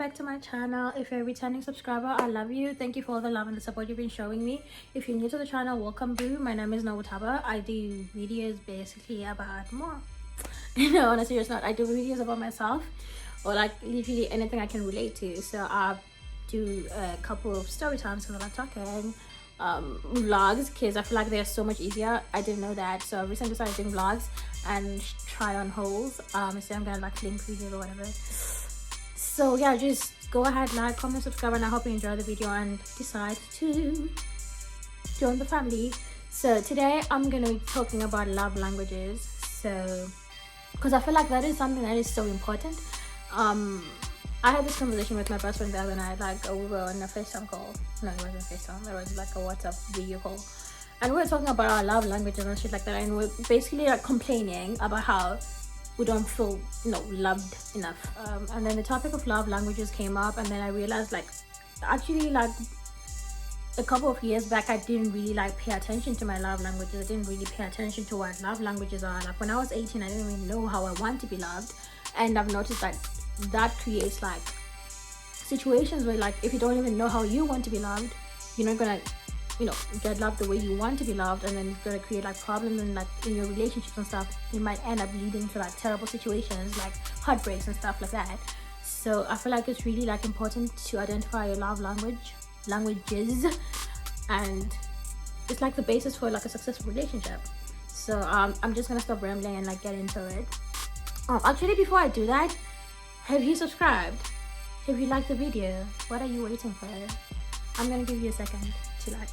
back to my channel. If you're a returning subscriber, I love you. Thank you for all the love and the support you've been showing me. If you're new to the channel, welcome boo. My name is Nawutaba. I do videos basically about more on a serious note, I do videos about myself or like literally anything I can relate to. So I do a couple of story times because I like talking, vlogs because I feel like they're so much easier. I didn't know that, so I recently started doing vlogs and try on hauls. So I'm gonna like link videos or whatever. So yeah, just go ahead, like, comment, subscribe, and I hope you enjoy the video and decide to join the family. So today I'm gonna be talking about love languages, so because I feel like that is something that is so important. I had this conversation with my best friend the other night, like we were on a FaceTime call. No, it wasn't FaceTime, it was like a WhatsApp video call, and we were talking about our love languages and shit like that, and we're basically like complaining about how we don't feel loved enough. And then the topic of love languages came up, and then I realized like actually like a couple of years back I didn't really like pay attention to my love languages. I didn't really pay attention to what love languages are. Like when I was 18, I didn't really know how I want to be loved, and I've noticed that creates like situations where like if you don't even know how you want to be loved, you're not gonna get loved the way you want to be loved, and then it's gonna create like problems and like in your relationships and stuff. It might end up leading to like terrible situations like heartbreaks and stuff like that. So I feel like it's really like important to identify your love languages, and it's like the basis for like a successful relationship. So I'm just gonna stop rambling and like get into it. Actually, before I do that, have you subscribed? Have you liked the video? What are you waiting for? I'm gonna give you a second to like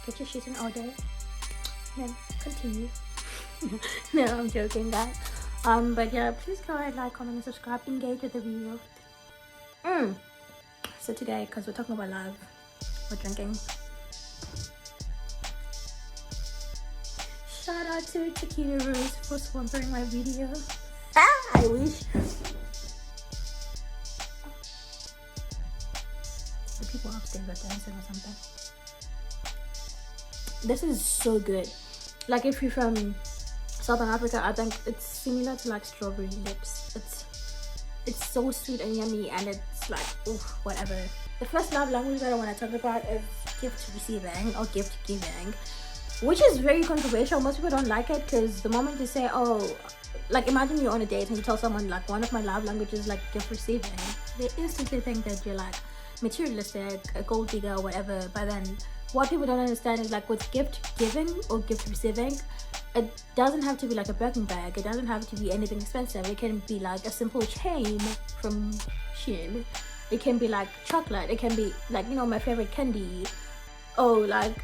get your shit in order, then continue. No, I'm joking, guys. But yeah, please go ahead, like, comment, and subscribe, engage with the video. So today, because we're talking about love, we're drinking. Shout out to Tequila Rose for sponsoring my video. I wish. The people upstairs are dancing or something. This is so good. Like if you're from Southern Africa, I think it's similar to like strawberry lips. It's so sweet and yummy, and it's like whatever. The first love language that I want to talk about is gift receiving or gift giving, which is very controversial. Most people don't like it because the moment you say, like imagine you're on a date and you tell someone like one of my love languages is like gift receiving, they instantly think that you're like materialistic, a gold digger or whatever. But then what people don't understand is like with gift giving or gift receiving, it doesn't have to be like a Birkin bag, it doesn't have to be anything expensive. It can be like a simple chain from Shein, it can be like chocolate, it can be like my favorite candy, or like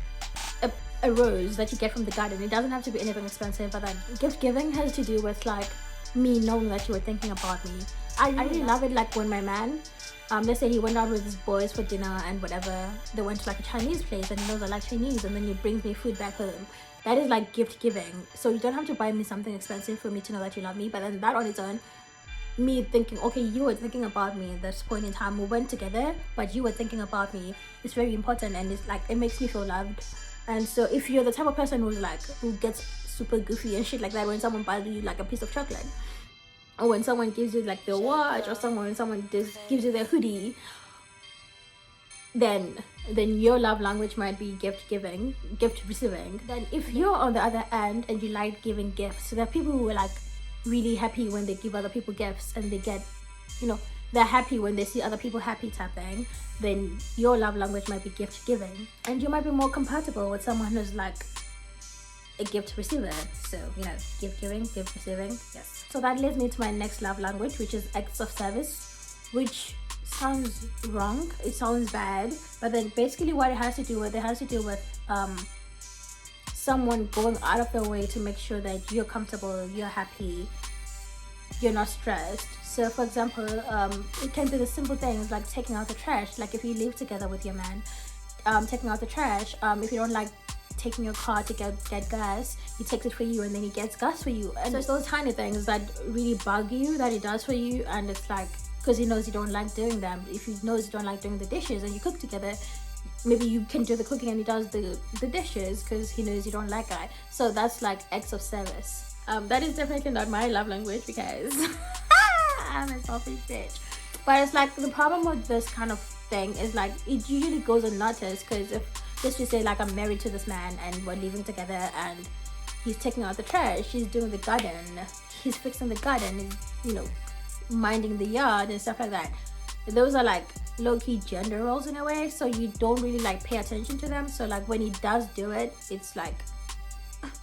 a rose that you get from the garden. It doesn't have to be anything expensive. But then gift giving has to do with like me knowing that you were thinking about me. I really love it, like when my man, let's say he went out with his boys for dinner and whatever, they went to like a Chinese place and he knows I like Chinese, and then he brings me food back home. That is like gift giving. So you don't have to buy me something expensive for me to know that you love me. But then that on its own, me thinking, okay, you were thinking about me at this point in time, we went together but you were thinking about me, it's very important, and it's like it makes me feel loved. And so if you're the type of person who gets super goofy and shit like that when someone buys you like a piece of chocolate, or when someone gives you like their watch, or someone just gives you their hoodie, then your love language might be gift giving, gift receiving. Then if you're on the other end and you like giving gifts, so there are people who are like really happy when they give other people gifts, and they get they're happy when they see other people happy type thing, then your love language might be gift giving, and you might be more compatible with someone who's like a gift receiver. So gift giving, gift receiving, yes. So that leads me to my next love language, which is acts of service, which sounds wrong, it sounds bad, but then basically what it has to do with someone going out of their way to make sure that you're comfortable, you're happy, you're not stressed. So for example, it can be the simple things like taking out the trash. Like if you live together with your man, taking out the trash. If you don't like taking your car to get gas, he takes it for you, and then he gets gas for you. And so it's those tiny things that really bug you that he does for you, and it's like because he knows you don't like doing them. If he knows you don't like doing the dishes and you cook together, maybe you can do the cooking and he does the dishes because he knows you don't like that. So that's like acts of service. That is definitely not my love language because I'm a selfish bitch. But it's like the problem with this kind of thing is like it usually goes unnoticed, because if let's just say like I'm married to this man and we're living together and he's taking out the trash, he's doing the garden, he's fixing the garden, he's, you know, minding the yard and stuff like that. Those are like low-key gender roles in a way, so you don't really like pay attention to them. So like when he does do it, it's like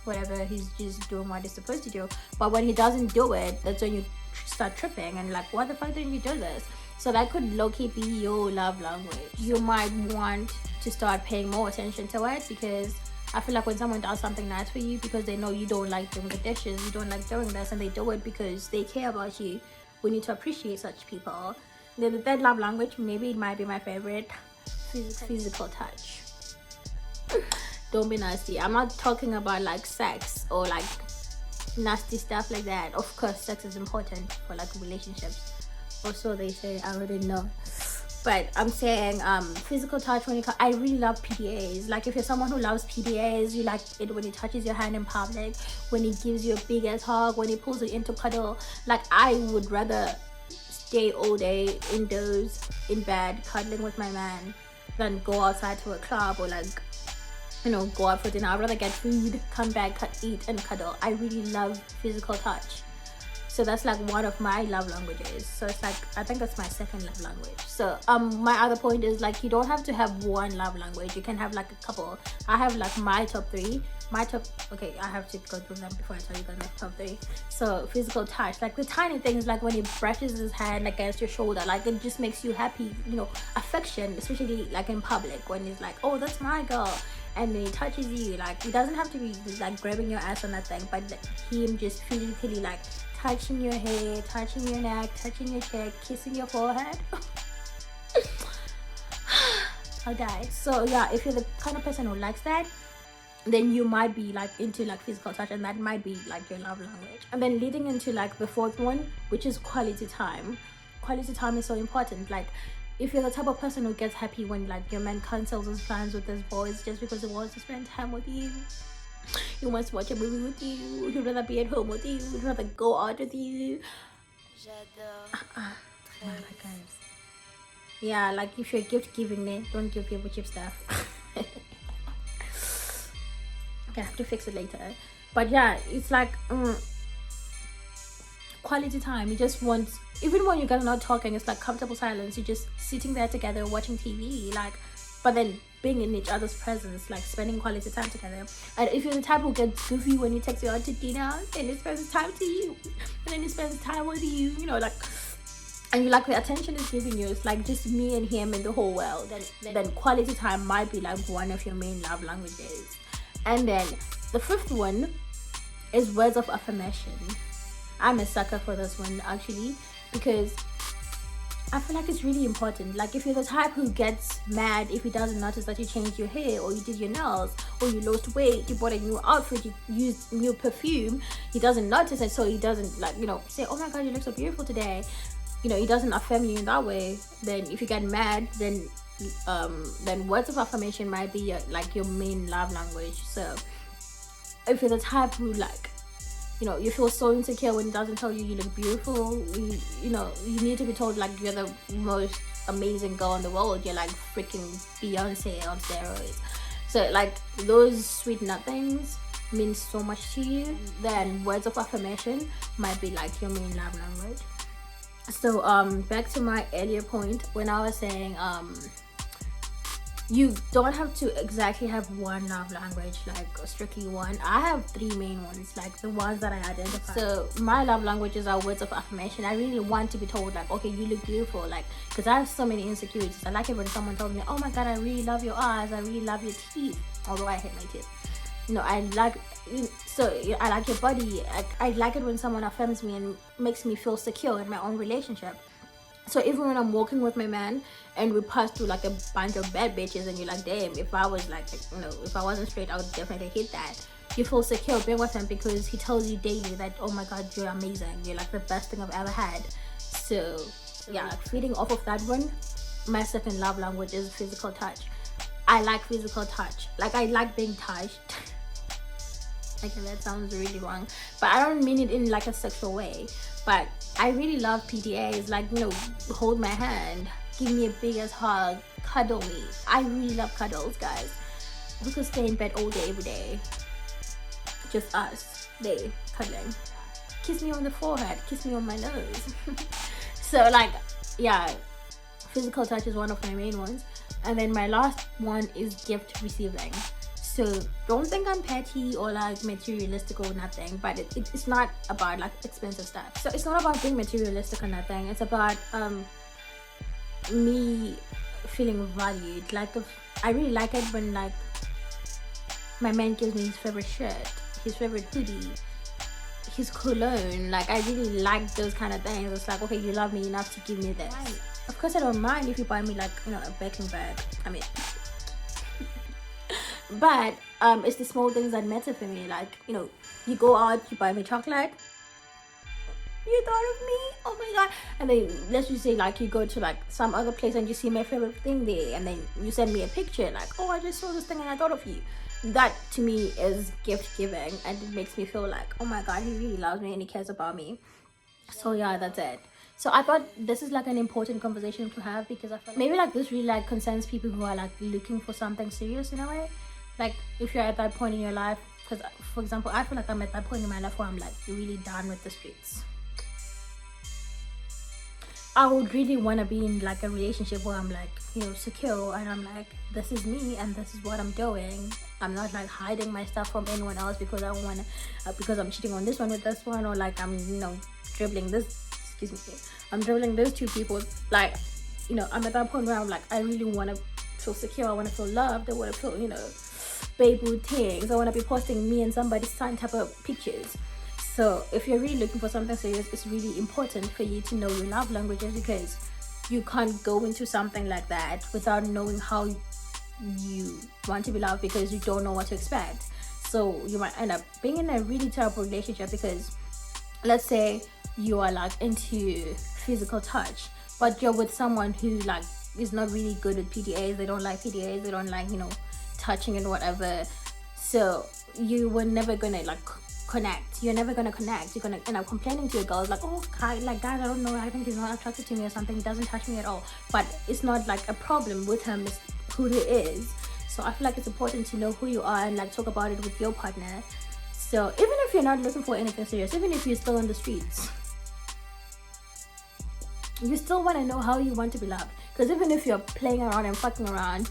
whatever, he's just doing what he's supposed to do. But when he doesn't do it, that's when you start tripping and like, what the fuck didn't you do this? So that could low-key be your love language. You might want to start paying more attention to it, because I feel like when someone does something nice for you because they know you don't like doing the dishes, you don't like doing this, and they do it because they care about you, we need to appreciate such people. Then the third love language, maybe it might be my favorite, physical touch. Don't be nasty. I'm not talking about like sex or like nasty stuff like that. Of course, sex is important for like relationships, or so they say. I already know. But I'm saying physical touch, when I really love PDAs. Like if you're someone who loves PDAs, you like it when he touches your hand in public, when he gives you a big ass hug, when he pulls you into cuddle. Like I would rather stay all day indoors in bed cuddling with my man than go outside to a club or like, you know, go out for dinner. I'd rather get food, come back, eat and cuddle. I really love physical touch. So that's like one of my love languages. So it's like, I think that's my second love language. So my other point is like, you don't have to have one love language. You can have like a couple. I have like my top three. Okay, I have to go through them before I tell you guys my top three. So physical touch, like the tiny things, like when he brushes his hand against your shoulder, like it just makes you happy, you know, affection, especially like in public when he's like, oh, that's my girl. And then he touches you, like he doesn't have to be like grabbing your ass or nothing, but like, him just physically like touching your hair, touching your neck, touching your cheek, kissing your forehead. I'll die. So yeah, if you're the kind of person who likes that, then you might be like into like physical touch, and that might be like your love language. And then leading into like the fourth one, which is quality time. Quality time is so important. Like if you're the type of person who gets happy when like your man cancels his plans with his boys just because he wants to spend time with you, he wants to watch a movie with you, he'd rather be at home with you, he'd rather go out with you. Guys. Yeah, like if you're gift giving, then don't give people cheap stuff. I have to fix it later. But yeah, it's like quality time. You just want, even when you guys are not talking, it's like comfortable silence. You're just sitting there together watching TV, like, but then being in each other's presence, like spending quality time together. And if you're the type who gets goofy when he takes you out to dinner, and he spends time to you, and then he spends time with you, you know, like, and you like the attention he's giving you, it's like just me and him in the whole world, then quality time might be like one of your main love languages. And then the fifth one is words of affirmation. I'm a sucker for this one actually, because I feel like it's really important. Like if you're the type who gets mad if he doesn't notice that you changed your hair, or you did your nails, or you lost weight, you bought a new outfit, you used new perfume, he doesn't notice it, so he doesn't like, you know, say, oh my god, you look so beautiful today. You know, he doesn't affirm you in that way. Then if you get mad, then words of affirmation might be like your main love language. So if you're the type who like, you know, you feel so insecure when he doesn't tell you you look beautiful, you know, you need to be told like you're the most amazing girl in the world, you're like freaking Beyonce on steroids. So like those sweet nothings mean so much to you, then words of affirmation might be like your main love language. So back to my earlier point when I was saying you don't have to exactly have one love language, like strictly one. I have three main ones, like the ones that I identify. So my love languages are words of affirmation. I really want to be told like, okay, you look beautiful, like, because I have so many insecurities. I like it when someone tells me, oh my god, I really love your eyes, I really love your teeth, although I hate my teeth. No, I like your body. I like it when someone affirms me and makes me feel secure in my own relationship. So even when I'm walking with my man and we pass through like a bunch of bad bitches and you're like, damn, if I was like, you know, if I wasn't straight, I would definitely hit that. You feel secure being with him because he tells you daily that, oh my god, you're amazing, you're like the best thing I've ever had. So yeah, feeding off of that one, my second love language is physical touch. I like physical touch. Like I like being touched. Okay, that sounds really wrong, but I don't mean it in like a sexual way. But I really love PDAs, like, you know, hold my hand, give me a big ass hug, cuddle me. I really love cuddles, guys. We could stay in bed all day, every day, just us, they cuddling. Kiss me on the forehead, kiss me on my nose. So like, yeah, physical touch is one of my main ones. And then my last one is gift receiving. So don't think I'm petty or like materialistic or nothing, but it's not about like expensive stuff. So it's not about being materialistic or nothing. It's about me feeling valued. Like, if I really like it when like my man gives me his favorite shirt, his favorite hoodie, his cologne. Like, I really like those kind of things. It's like, okay, you love me enough to give me this. Right. Of course I don't mind if you buy me like, you know, a baking bag. I mean, but it's the small things that matter for me. Like, you know, you go out, you buy me chocolate, you thought of me, oh my god. And then let's just say like you go to like some other place and you see my favorite thing there, and then you send me a picture like, oh, I just saw this thing and I thought of you. That to me is gift giving, and it makes me feel like, oh my god, he really loves me and he cares about me. So yeah, that's it. So I thought this is like an important conversation to have, because I feel like maybe like this really like concerns people who are like looking for something serious in a way. Like, if you're at that point in your life, because for example, I feel like I'm at that point in my life where I'm like really done with the streets. I would really want to be in like a relationship where I'm like, you know, secure, and I'm like, this is me and this is what I'm doing. I'm not like hiding my stuff from anyone else because I want to, because I'm cheating on this one with this one, or like I'm, you know, dribbling this, excuse me, I'm dribbling those two people. Like, you know, I'm at that point where I'm like, I really want to feel secure. I want to feel loved. I want to feel, you know, baby things. I want to be posting me and somebody's son type of pictures. So if you're really looking for something serious, it's really important for you to know your love languages, because you can't go into something like that without knowing how you want to be loved, because you don't know what to expect. So you might end up being in a really terrible relationship, because let's say you are like into physical touch, but you're with someone who like is not really good with PDAs. They don't like PDAs. They don't like, you know, touching and whatever. So you were never gonna like connect. You're never gonna connect. You're gonna end up complaining to your girls like, oh, guys, I don't know, I think he's not attracted to me or something, he doesn't touch me at all. But it's not like a problem with him, it's who he is. So I feel like it's important to know who you are and like talk about it with your partner. So even if you're not looking for anything serious, even if you're still in the streets, you still want to know how you want to be loved. Because even if you're playing around and fucking around,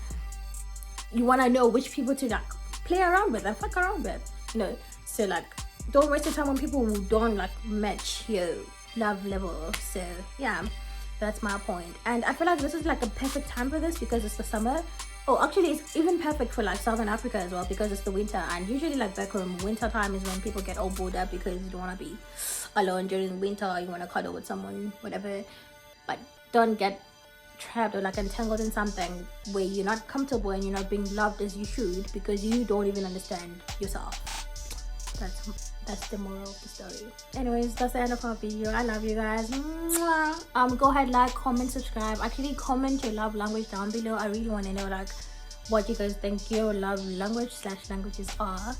you want to know which people to like play around with and fuck around with, you know. So like, don't waste your time on people who don't like match your love level. So yeah, that's my point. And I feel like this is like a perfect time for this, because it's the summer. Oh, actually it's even perfect for like Southern Africa as well, because it's the winter, and usually like back home, winter time is when people get all bored up because you don't want to be alone during winter, you want to cuddle with someone, whatever. But don't get trapped or like entangled in something where you're not comfortable and you're not being loved as you should, because you don't even understand yourself. That's the moral of the story. Anyways, that's the end of our video. I love you guys. Mwah. Go ahead, like, comment, subscribe. Actually, comment your love language down below. I really want to know like what you guys think your love language/languages are.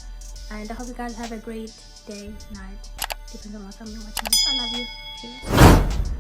And I hope you guys have a great day, night, depending on what time you're watching this. I love you. Cheers.